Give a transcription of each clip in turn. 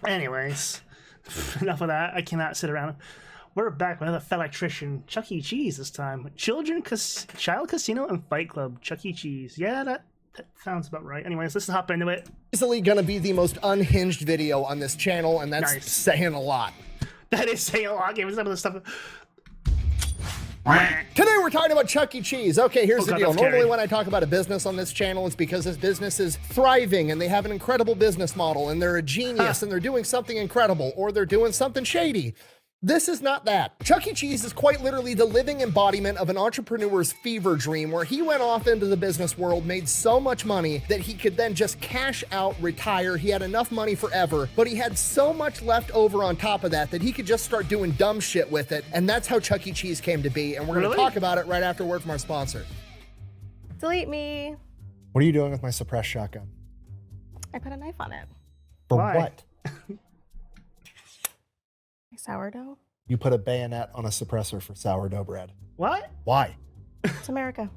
Anyways, enough of that. I cannot sit around. We're back with another Fat Electrician. Chuck E. Cheese this time. Child Casino and Fight Club. Chuck E. Cheese. Yeah, that sounds about right. Anyways, let's hop into it. Easily gonna be the most unhinged video on this channel, and that's saying a lot. That is saying a lot. Give us some of the stuff. Today we're talking about Chuck E. Cheese. Okay, here's the deal. Normally scary. when I talk about a business on this channel, it's because this business is thriving and they have an incredible business model and they're a genius and they're doing something incredible or they're doing something shady. This is not that. Chuck E. Cheese is quite literally the living embodiment of an entrepreneur's fever dream where he went off into the business world, made so much money that he could then just cash out, retire. He had enough money forever, but he had so much left over on top of that that he could just start doing dumb shit with it. And that's how Chuck E. Cheese came to be. And we're going to talk about it right after a word from our sponsor. Delete me. What are you doing with my suppressed shotgun? I put a knife on it. For Why? what? Sourdough? You put a bayonet on a suppressor for sourdough bread. What? Why? It's America.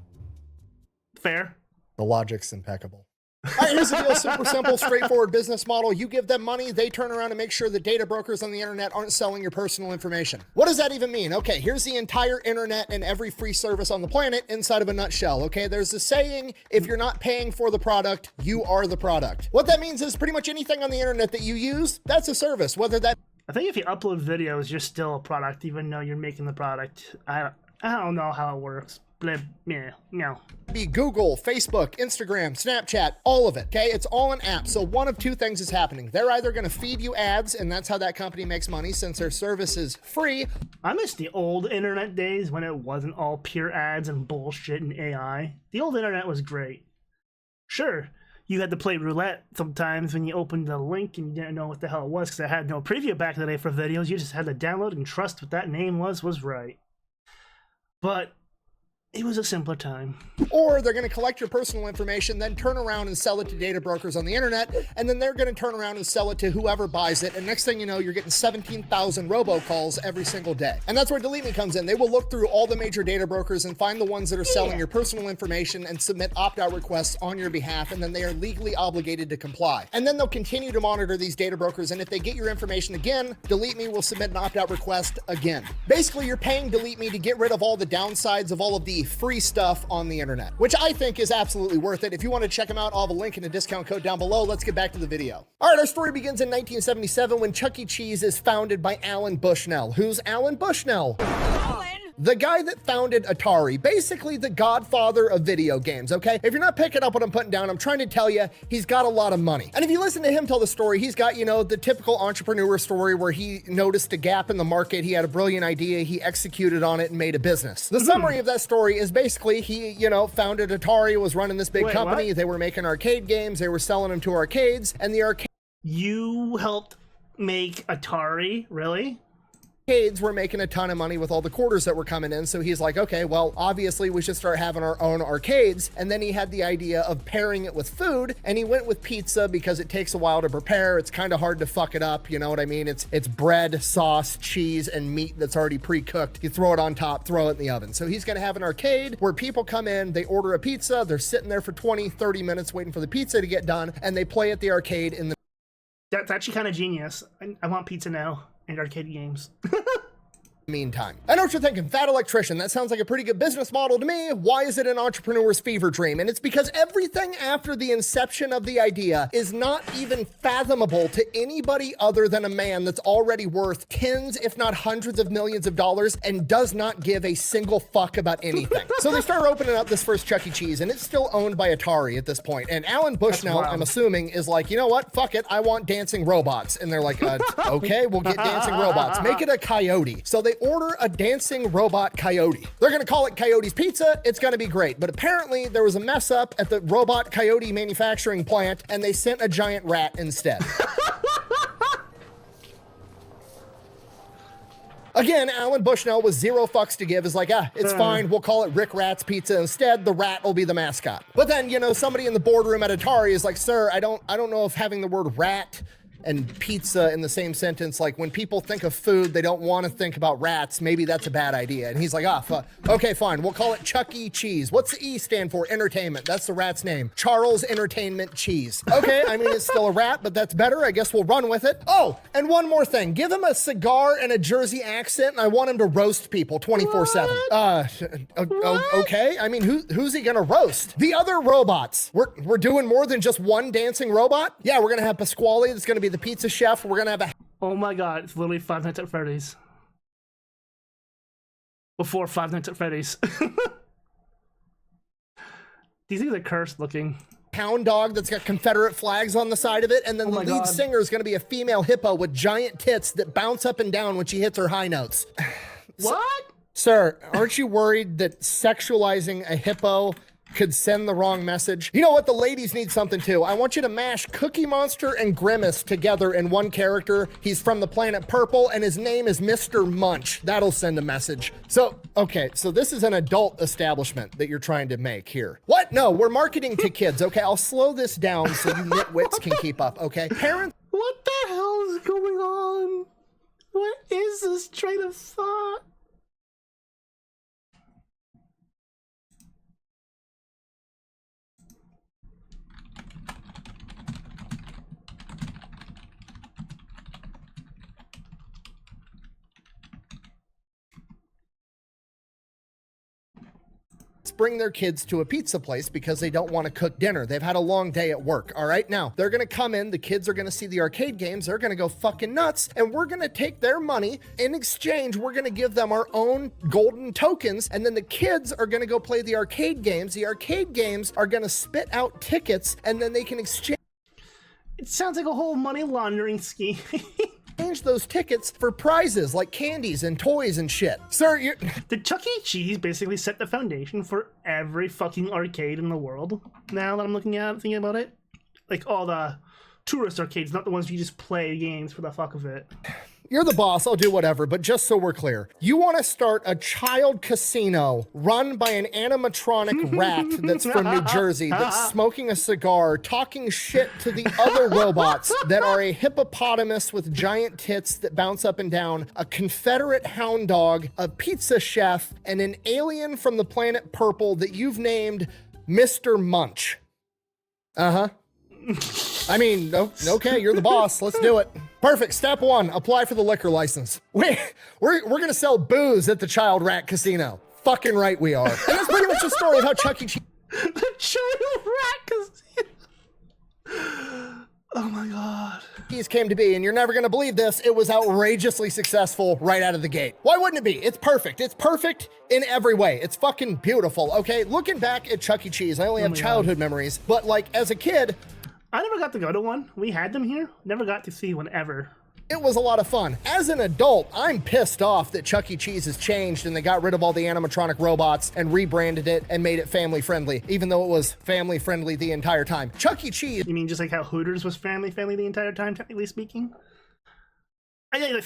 Fair. The logic's impeccable. All right, here's the deal. Super simple, straightforward business model. You give them money, they turn around and make sure the data brokers on the internet aren't selling your personal information. What does that even mean? Okay, here's the entire internet and every free service on the planet inside of a nutshell. Okay, there's a saying, if you're not paying for the product, you are the product. What that means is pretty much anything on the internet that you use, that's a service, whether that I think if you upload videos, you're still a product, even though you're making the product. I don't know how it works. Yeah, no. be Google, Facebook, Instagram, Snapchat, all of it, okay? It's all an app. So one of two things is happening. They're either going to feed you ads, and that's how that company makes money since their service is free. I miss the old internet days when it wasn't all pure ads and bullshit and AI. The old internet was great. Sure, you had to play roulette sometimes when you opened the link and you didn't know what the hell it was because it had no preview back in the day for videos. You just had to download and trust what that name was right. But it was a simpler time. Or they're going to collect your personal information, then turn around and sell it to data brokers on the internet, and then they're going to turn around and sell it to whoever buys it, and next thing you know, you're getting 17,000 robocalls every single day. And that's where Delete Me comes in. They will look through all the major data brokers and find the ones that are selling your personal information and submit opt-out requests on your behalf, and then they are legally obligated to comply. And then they'll continue to monitor these data brokers, and if they get your information again, Delete Me will submit an opt-out request again. Basically, you're paying Delete Me to get rid of all the downsides of all of the free stuff on the internet, which I think is absolutely worth it. If you want to check them out, I'll have a link and a discount code down below. Let's get back to the video. All right, our story begins in 1977 when Chuck E. Cheese is founded by Alan Bushnell. Who's Alan Bushnell? The guy that founded Atari, basically the godfather of video games, okay? If you're not picking up what I'm putting down, I'm trying to tell you, he's got a lot of money. And if you listen to him tell the story, he's got, you know, the typical entrepreneur story where he noticed a gap in the market, he had a brilliant idea, he executed on it and made a business. The summary of that story is basically he, you know, founded Atari, was running this big company, what? They were making arcade games, they were selling them to arcades, and the You helped make Atari, really? arcades were making a ton of money with all the quarters that were coming in. So he's like, okay, well, obviously we should start having our own arcades. And then he had the idea of pairing it with food, and he went with pizza because it takes a while to prepare. It's kind of hard to fuck it up. You know what I mean? It's bread, sauce, cheese, and meat that's already pre-cooked. You throw it on top, throw it in the oven. So he's going to have an arcade where people come in, they order a pizza, they're sitting there for 20, 30 minutes waiting for the pizza to get done, and they play at the arcade in the That's actually kind of genius. I want pizza now and arcade games. meantime. I know what you're thinking, Fat Electrician, that sounds like a pretty good business model to me. Why is it an entrepreneur's fever dream? And it's because everything after the inception of the idea is not even fathomable to anybody other than a man that's already worth tens, if not hundreds of millions of dollars and does not give a single fuck about anything. So they start opening up this first Chuck E. Cheese, and it's still owned by Atari at this point. And Alan Bushnell, I'm assuming, is like, you know what? Fuck it. I want dancing robots. And they're like, okay, we'll get dancing robots. Make it a coyote. So they order a dancing robot coyote. They're going to call it Coyote's Pizza. It's going to be great. But apparently there was a mess up at the robot coyote manufacturing plant, and they sent a giant rat instead. Again, Alan Bushnell with zero fucks to give is like, it's fine. We'll call it Rick Rat's Pizza instead. The rat will be the mascot. But then, you know, somebody in the boardroom at Atari is like, sir, I don't know if having the word rat and pizza in the same sentence. Like when people think of food, they don't want to think about rats. Maybe that's a bad idea. And he's like, okay, fine. We'll call it Chuck E. Cheese. What's the E stand for? Entertainment. That's the rat's name. Charles Entertainment Cheese. Okay, I mean, it's still a rat, but that's better. I guess we'll run with it. Oh, and one more thing. Give him a cigar and a Jersey accent, and I want him to roast people 24/7. Okay. I mean, who's he gonna roast? The other robots. We're doing more than just one dancing robot. Yeah, we're gonna have Pasquale. That's gonna be the pizza chef. We're gonna have a. Oh my god, it's literally Five Nights at Freddy's. Before Five Nights at Freddy's. These things are cursed looking. Hound dog that's got Confederate flags on the side of it, and then the lead singer is going to be a female hippo with giant tits that bounce up and down when she hits her high notes. What? Sir, aren't you worried that sexualizing a hippo could send the wrong message? You know what? The ladies need something too. I want you to mash Cookie Monster and Grimace together in one character. He's from the planet Purple, and his name is Mr. Munch. That'll send a message. So, okay, so this is an adult establishment that you're trying to make here. What? No, we're marketing to kids, okay? I'll slow this down so you nitwits can keep up, okay? Parents. What the hell is going on? What is this train of thought? Bring their kids to a pizza place because they don't want to cook dinner. They've had a long day at work, all right? Now, they're going to come in, the kids are going to see the arcade games, they're going to go fucking nuts, and we're going to take their money. In exchange, we're going to give them our own golden tokens, and then the kids are going to go play the arcade games. The arcade games are going to spit out tickets, and then they can exchange. It sounds like a whole money laundering scheme. Those tickets for prizes like candies and toys and shit. Sir, Did Chuck E. Cheese basically set the foundation for every fucking arcade in the world? Now that I'm looking at it, thinking about it? Like all the tourist arcades, not the ones where you just play games for the fuck of it. You're the boss, I'll do whatever, but just so we're clear, you want to start a child casino run by an animatronic rat that's from New Jersey, that's smoking a cigar, talking shit to the other robots that are a hippopotamus with giant tits that bounce up and down, a Confederate hound dog, a pizza chef, and an alien from the planet Purple that you've named Mr. Munch. Uh-huh. I mean, okay, you're the boss. Let's do it. Perfect. Step one, apply for the liquor license. We're going to sell booze at the Child Rat Casino. Fucking right we are. And that's pretty much the story of how Chuck E. Cheese... The Child Rat Casino. Oh my god. Cheese came to be, and you're never going to believe this. It was outrageously successful right out of the gate. Why wouldn't it be? It's perfect. It's perfect in every way. It's fucking beautiful, okay? Looking back at Chuck E. Cheese, I only have childhood memories, but like as a kid... I never got to go to one. We had them here. Never got to see one ever. It was a lot of fun. As an adult, I'm pissed off that Chuck E. Cheese has changed and they got rid of all the animatronic robots and rebranded it and made it family friendly, even though it was family friendly the entire time. Chuck E. Cheese... You mean just like how Hooters was family the entire time, technically speaking? I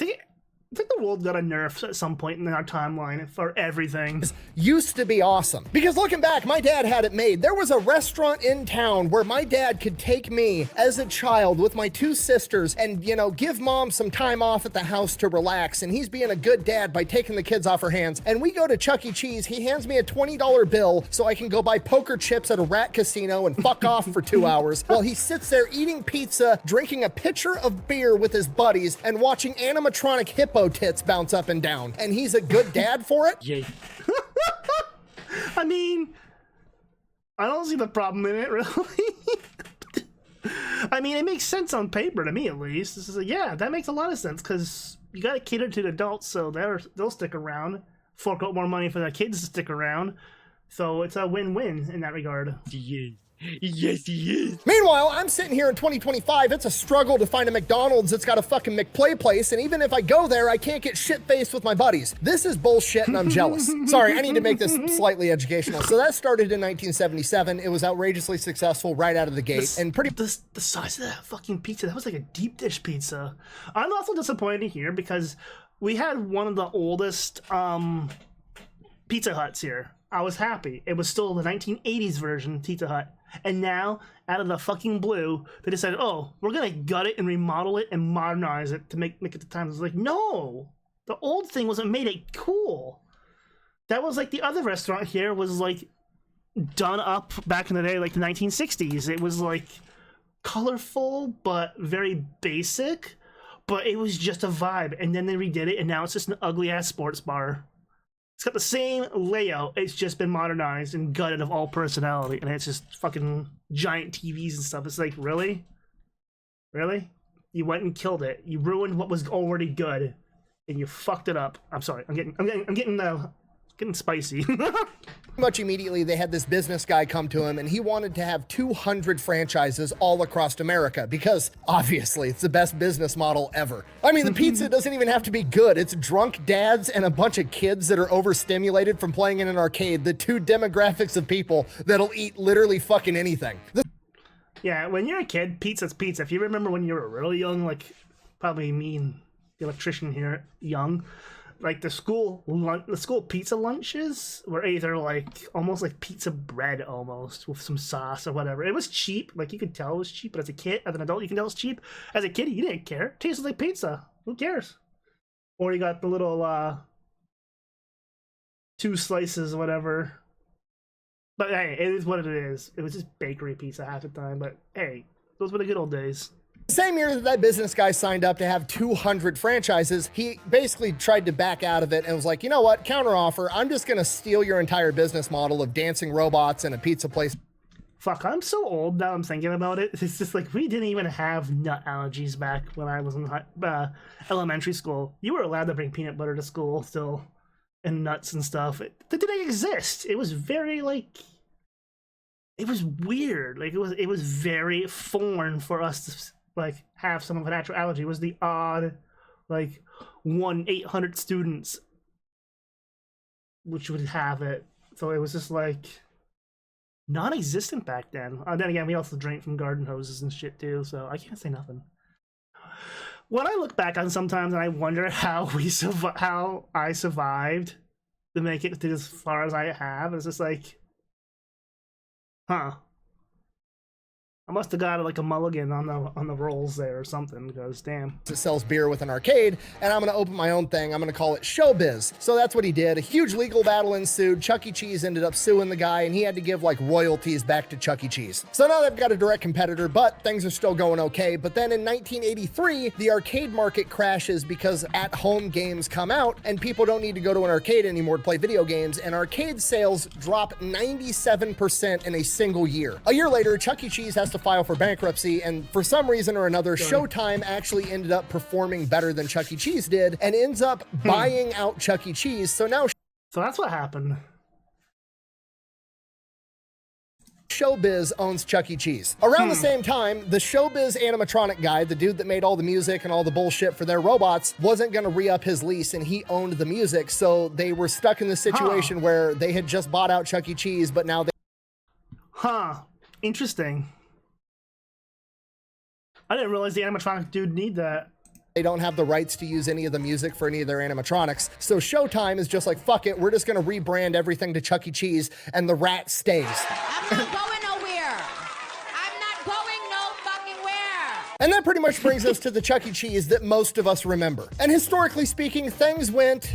think the world got a nerf at some point in our timeline for everything. Used to be awesome. Because looking back, my dad had it made. There was a restaurant in town where my dad could take me as a child with my two sisters and, you know, give mom some time off at the house to relax. And he's being a good dad by taking the kids off her hands. And we go to Chuck E. Cheese. He hands me a $20 bill so I can go buy poker chips at a rat casino and fuck off for 2 hours while he sits there eating pizza, drinking a pitcher of beer with his buddies, and watching animatronic hippo tits bounce up and down. And he's a good dad for it? Yay. I mean, I don't see the problem in it, really. I mean, it makes sense on paper, to me at least. This is yeah, that makes a lot of sense, because you gotta cater to the adults, so they'll stick around, fork out more money for their kids to stick around. So it's a win-win in that regard. Yeah. Yes, he is. Meanwhile, I'm sitting here in 2025. It's a struggle to find a McDonald's that's got a fucking McPlay place, and even if I go there, I can't get shit-faced with my buddies. This is bullshit, and I'm jealous. Sorry, I need to make this slightly educational. So that started in 1977. It was outrageously successful right out of the gate, and pretty... The size of that fucking pizza, that was like a deep dish pizza. I'm also disappointed here because we had one of the oldest Pizza Huts here. I was happy. It was still the 1980s version Pizza Hut. And now, out of the fucking blue, they decided, oh, we're gonna gut it and remodel it and modernize it to make it the times. It's like, no, the old thing wasn't made it cool. That was like the other restaurant here was like done up back in the day, like the 1960s. It was like colorful but very basic, but it was just a vibe. And then they redid it, and now it's just an ugly ass sports bar. It's got the same layout. It's just been modernized and gutted of all personality, and it's just fucking giant TVs and stuff. It's like, really? Really? You went and killed it. You ruined what was already good, and you fucked it up. I'm sorry. I'm getting spicy. Much immediately, they had this business guy come to him, and he wanted to have 200 franchises all across America because, obviously, it's the best business model ever. I mean, the pizza doesn't even have to be good. It's drunk dads and a bunch of kids that are overstimulated from playing in an arcade, the two demographics of people that'll eat literally fucking anything. Yeah, when you're a kid, pizza's pizza. If you remember when you were really young, like probably me and the electrician here, young, like the school pizza lunches were either like almost like pizza bread almost with some sauce or whatever. It was cheap, like you could tell it was cheap, but as a kid, as an adult, you can tell it's cheap. As a kid, you didn't care. It tasted like pizza. Who cares? Or you got the little 2 slices or whatever. But hey, it is what it is. It was just bakery pizza half the time, but hey, those were the good old days. Same year that that business guy signed up to have 200 franchises, he basically tried to back out of it and was like, you know what, counteroffer, I'm just going to steal your entire business model of dancing robots and a pizza place. Fuck, I'm so old now I'm thinking about it. It's just like, we didn't even have nut allergies back when I was in elementary school. You were allowed to bring peanut butter to school still, and nuts and stuff. That didn't exist. It was very, like, it was weird. Like, it was very foreign for us to like have some of an actual allergy. It was the odd like 1-800 students which would have it, so it was just like non-existent back then. Then again, we also drank from garden hoses and shit too, so I can't say nothing. When I look back on sometimes and I wonder how I survived to make it to as far as I have, it's just like, huh, I must have got like a mulligan on the rolls there or something, because damn. It sells beer with an arcade, and I'm going to open my own thing. I'm going to call it Showbiz. So that's what he did. A huge legal battle ensued. Chuck E. Cheese ended up suing the guy, and he had to give like royalties back to Chuck E. Cheese. So now they've got a direct competitor, but things are still going okay. But then in 1983, the arcade market crashes because at-home games come out, and people don't need to go to an arcade anymore to play video games, and arcade sales drop 97% in a single year. A year later, Chuck E. Cheese has to file for bankruptcy, and for some reason or another, Showtime actually ended up performing better than Chuck E. Cheese did and ends up buying out Chuck E. Cheese. So now that's what happened. Showbiz owns Chuck E. Cheese. Around the same time, the Showbiz animatronic guy, the dude that made all the music and all the bullshit for their robots, wasn't going to re-up his lease, and he owned the music, so they were stuck in the situation where they had just bought out Chuck E. Cheese, but now they... Interesting. I didn't realize the animatronic dude need that. They don't have the rights to use any of the music for any of their animatronics. So Showtime is just like, fuck it, we're just gonna rebrand everything to Chuck E. Cheese, and the rat stays. I'm not going nowhere. I'm not going no fucking where. And that pretty much brings us to the Chuck E. Cheese that most of us remember. And historically speaking, things went...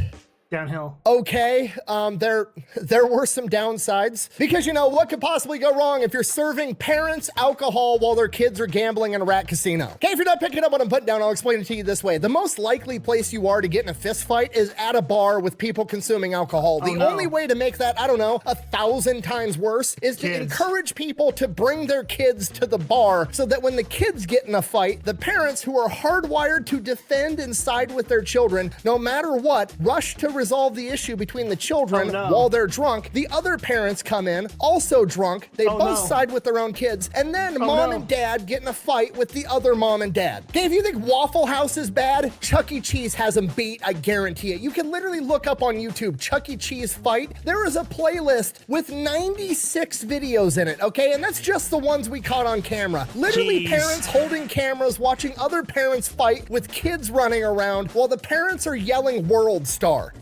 downhill. Okay, there were some downsides, because you know what could possibly go wrong if you're serving parents alcohol while their kids are gambling in a rat casino. Okay, if you're not picking up what I'm putting down, I'll explain it to you this way. The most likely place you are to get in a fist fight is at a bar with people consuming alcohol. The only way to make that, I don't know, 1,000 times worse is to encourage people to bring their kids to the bar, so that when the kids get in a fight, the parents, who are hardwired to defend and side with their children no matter what, rush to resolve the issue between the children while they're drunk. The other parents come in, also drunk. They both side with their own kids, and then mom and dad get in a fight with the other mom and dad. Okay, if you think Waffle House is bad, Chuck E. Cheese has them beat, I guarantee it. You can literally look up on YouTube, Chuck E. Cheese fight. There is a playlist with 96 videos in it, okay? And that's just the ones we caught on camera. Literally parents holding cameras, watching other parents fight with kids running around while the parents are yelling World Star.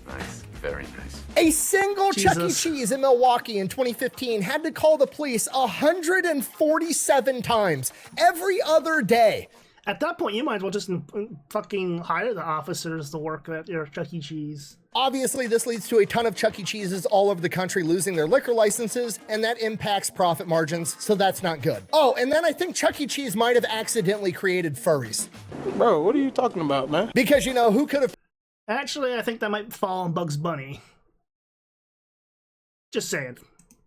Nice, very nice. A single Chuck E. Jesus. Cheese in Milwaukee in 2015 had to call the police 147 times every other day. At that point, you might as well just fucking hire the officers to work at your Chuck E. Cheese. Obviously, this leads to a ton of Chuck E. Cheeses all over the country losing their liquor licenses, and that impacts profit margins, so that's not good. Oh, and then I think Chuck E. Cheese might have accidentally created furries. Bro, what are you talking about, man? Because, you know, who could have Actually, I think that might fall on Bugs Bunny. Just saying.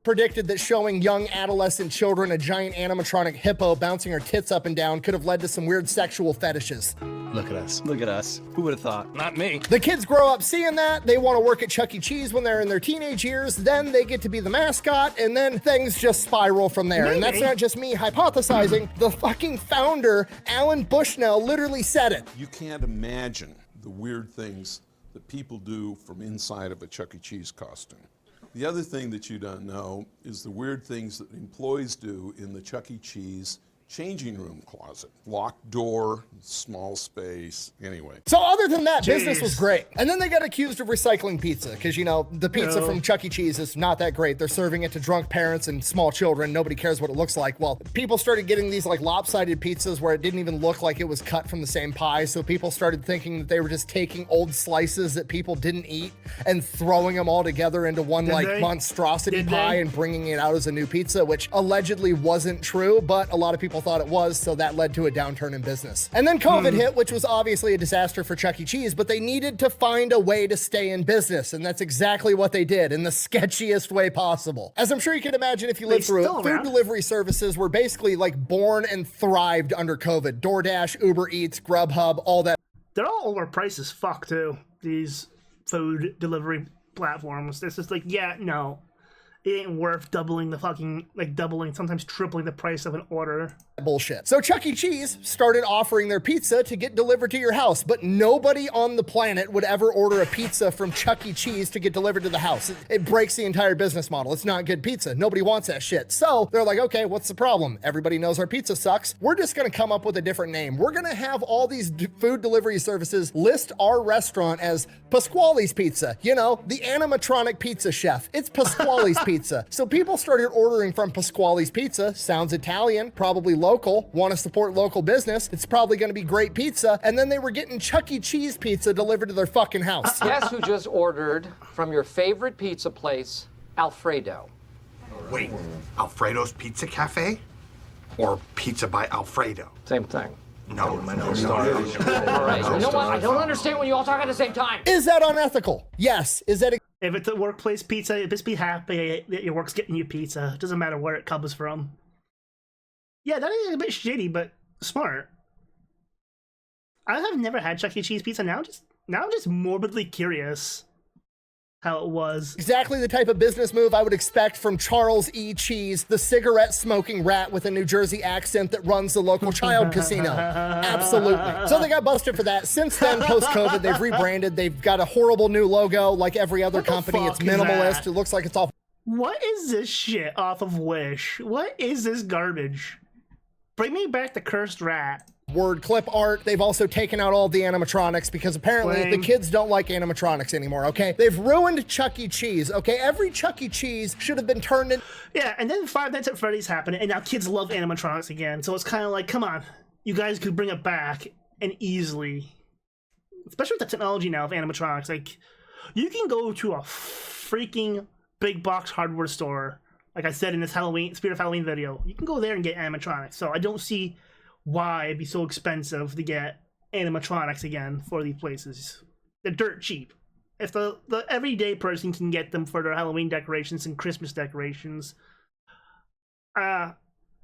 predicted that showing young adolescent children a giant animatronic hippo bouncing her tits up and down could have led to some weird sexual fetishes? Look at us. Look at us. Who would have thought? Not me. The kids grow up seeing that, they want to work at Chuck E. Cheese when they're in their teenage years, then they get to be the mascot, and then things just spiral from there. And that's Maybe. not just me hypothesizing, the fucking founder, Alan Bushnell, literally said it. You can't imagine the weird things that people do from inside of a Chuck E. Cheese costume. The other thing that you don't know is the weird things that employees do in the Chuck E. Cheese changing room closet. Locked door, small space, anyway. So other than that, business Jeez. was great. And then they got accused of recycling pizza because, you know, the pizza No. from Chuck E. Cheese is not that great. They're serving it to drunk parents and small children. Nobody cares what it looks like. Well, people started getting these like lopsided pizzas where it didn't even look like it was cut from the same pie. So people started thinking that they were just taking old slices that people didn't eat and throwing them all together into one Did like they? monstrosity Did pie they? and bringing it out as a new pizza, which allegedly wasn't true, but a lot of people thought it was, so that led to a downturn in business. And then COVID hit, which was obviously a disaster for Chuck E. Cheese, but they needed to find a way to stay in business, and that's exactly what they did in the sketchiest way possible. As I'm sure you can imagine if you lived through it, still food around. delivery services were basically like born and thrived under COVID. DoorDash, Uber Eats, Grubhub, all that. They're all overpriced as fuck, too. These food delivery platforms. It's just like, yeah, no. It ain't worth doubling the fucking, like doubling, sometimes tripling the price of an order. Bullshit. So Chuck E. Cheese started offering their pizza to get delivered to your house, but nobody on the planet would ever order a pizza from Chuck E. Cheese to get delivered to the house. It breaks the entire business model. It's not good pizza. Nobody wants that shit. So they're like, okay, what's the problem? Everybody knows our pizza sucks. We're just gonna come up with a different name. We're gonna have all these food delivery services list our restaurant as Pasquale's Pizza. You know, the animatronic pizza chef. It's Pasquale's Pizza. So people started ordering from Pasquale's Pizza. Sounds Italian, probably local, want to support local business. It's probably going to be great pizza. And then they were getting Chuck E. Cheese pizza delivered to their fucking house. Guess who just ordered from your favorite pizza place, Alfredo? Wait, Alfredo's Pizza Cafe? Or Pizza by Alfredo? Same thing. No. All right. You know what? I don't understand when you all talk at the same time. Is that unethical? Yes. Is that If it's a workplace pizza, just be happy that your work's getting you pizza. It doesn't matter where it comes from. Yeah, that is a bit shitty, but smart. I have never had Chuck E. Cheese pizza. Now I'm just morbidly curious how it was. exactly the type of business move I would expect from Charles E. Cheese, the cigarette smoking rat with a New Jersey accent that runs the local child casino? Absolutely. So they got busted for that. Since then, post-COVID, they've rebranded. They've got a horrible new logo like every other What the company. It's fuck is minimalist. that? It looks like it's all What is this shit off of Wish? What is this garbage? Bring me back the cursed rat. word clip art. They've also taken out all the animatronics because apparently Lame. the kids don't like animatronics anymore, okay? They've ruined Chuck E. Cheese, okay? Every Chuck E. Cheese should have been turned in. Yeah, and then Five Nights at Freddy's happened, and now kids love animatronics again. So it's kind of like, come on, you guys could bring it back and easily, especially with the technology now of animatronics. Like, you can go to a freaking big box hardware store, like I said in this Spirit of Halloween video. You can go there and get animatronics. So I don't see why it'd be so expensive to get animatronics again for these places. They're dirt cheap. If the everyday person can get them for their Halloween decorations and Christmas decorations, an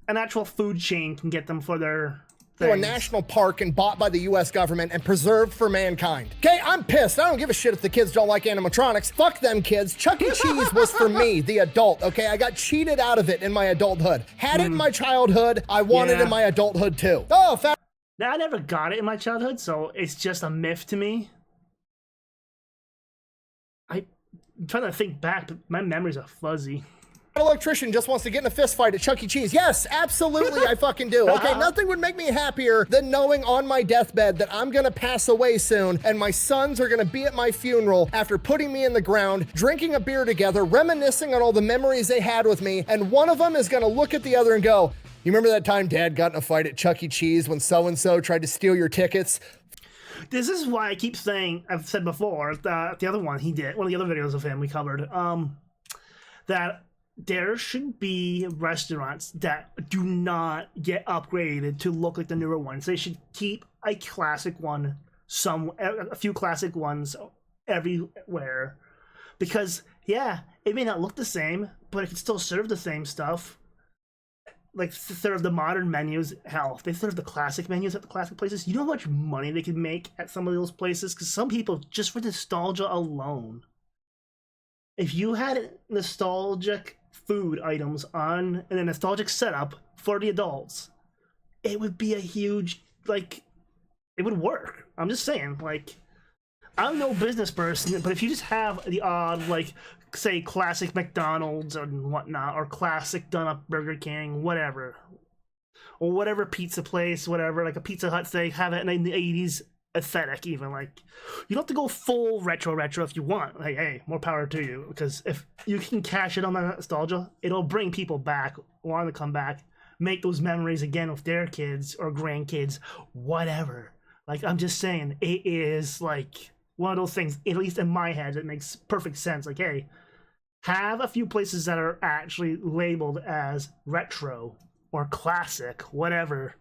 actual food chain can get them for their To a things. national park and bought by the US government and preserved for mankind. Okay, I'm pissed. I don't give a shit if the kids don't like animatronics. Fuck them kids. Chuck E. Cheese was for me, the adult, okay? I got cheated out of it in my adulthood. Had it in my childhood, I want it Yeah. in my adulthood too. Oh, fat. Now, I never got it in my childhood, so it's just a myth to me. I'm trying to think back, but my memories are fuzzy. Electrician just wants to get in a fist fight at Chuck E. Cheese. Yes, absolutely, I fucking do. Okay, nothing would make me happier than knowing on my deathbed that I'm gonna pass away soon and my sons are gonna be at my funeral after putting me in the ground, drinking a beer together, reminiscing on all the memories they had with me, and one of them is gonna look at the other and go, you remember that time Dad got in a fight at Chuck E. Cheese when so-and-so tried to steal your tickets? This is why I keep saying, I've said before, the other one he did, one of the other videos of him we covered, that there should be restaurants that do not get upgraded to look like the newer ones. They should keep a classic one, a few classic ones everywhere. Because, yeah, it may not look the same, but it can still serve the same stuff. Like, serve the modern menus. Hell, if they serve the classic menus at the classic places, you know how much money they could make at some of those places? Because some people, just for nostalgia alone, if you had nostalgic food items in a nostalgic setup for the adults, it would be a huge, like, it would work. I'm just saying, like, I'm no business person, but if you just have the odd, like, say, classic McDonald's and whatnot, or classic done-up Burger King, whatever, or whatever pizza place, whatever, like a Pizza Hut, say, have it in the 80s aesthetic, even, like, you don't have to go full retro if you want. Like, hey, more power to you, because if you can cash it on that nostalgia, it'll bring people back, want to come back, make those memories again with their kids or grandkids, whatever. Like, I'm just saying, it is, like, one of those things, at least in my head, that makes perfect sense. Like, hey, have a few places that are actually labeled as retro or classic, whatever,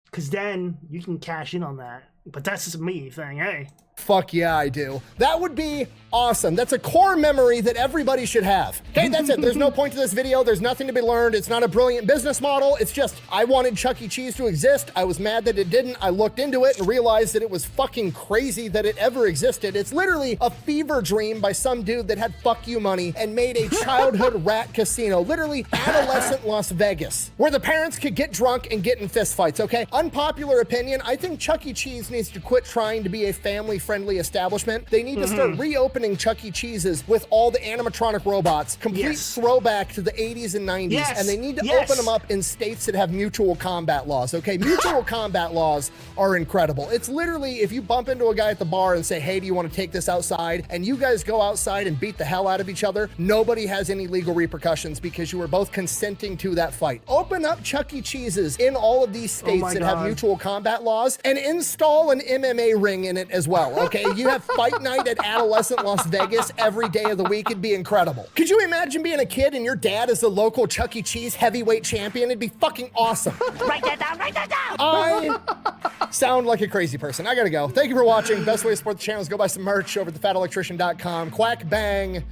because then you can cash in on that. But that's just me saying, hey. Fuck yeah, I do. That would be awesome. That's a core memory that everybody should have. Okay, that's it. There's no point to this video. There's nothing to be learned. It's not a brilliant business model. It's just, I wanted Chuck E. Cheese to exist. I was mad that it didn't. I looked into it and realized that it was fucking crazy that it ever existed. It's literally a fever dream by some dude that had fuck you money and made a childhood rat casino, literally adolescent Las Vegas, where the parents could get drunk and get in fistfights, okay? Unpopular opinion, I think Chuck E. Cheese needs to quit trying to be a family-friendly establishment. They need to start reopening Chuck E. Cheese's with all the animatronic robots, complete throwback to the 80s and 90s, and they need to open them up in states that have mutual combat laws, okay? Mutual combat laws are incredible. It's literally, if you bump into a guy at the bar and say, hey, do you want to take this outside? And you guys go outside and beat the hell out of each other, nobody has any legal repercussions because you were both consenting to that fight. Open up Chuck E. Cheese's in all of these states that have mutual combat laws and install an MMA ring in it as well, okay? You have fight night at adolescent Las Vegas every day of the week. It'd be incredible. Could you imagine being a kid and your dad is the local Chuck E. Cheese heavyweight champion? It'd be fucking awesome. Write that down, write that down! I sound like a crazy person. I gotta go. Thank you for watching. Best way to support the channel is go buy some merch over at thefatelectrician.com. Quack bang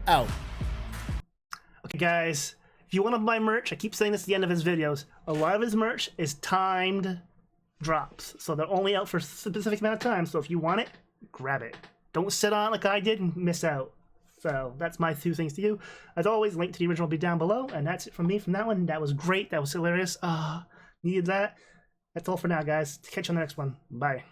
out. Okay, guys, if you want to buy merch, I keep saying this at the end of his videos, a lot of his merch is timed drops, so they're only out for a specific amount of time. So if you want it, grab it. Don't sit on it like I did and miss out. So that's my 2 things to you. As always, link to the original will be down below, and that's it from me from that one. That was great. That was hilarious. Needed that. That's all for now, guys. Catch you on the next one. Bye.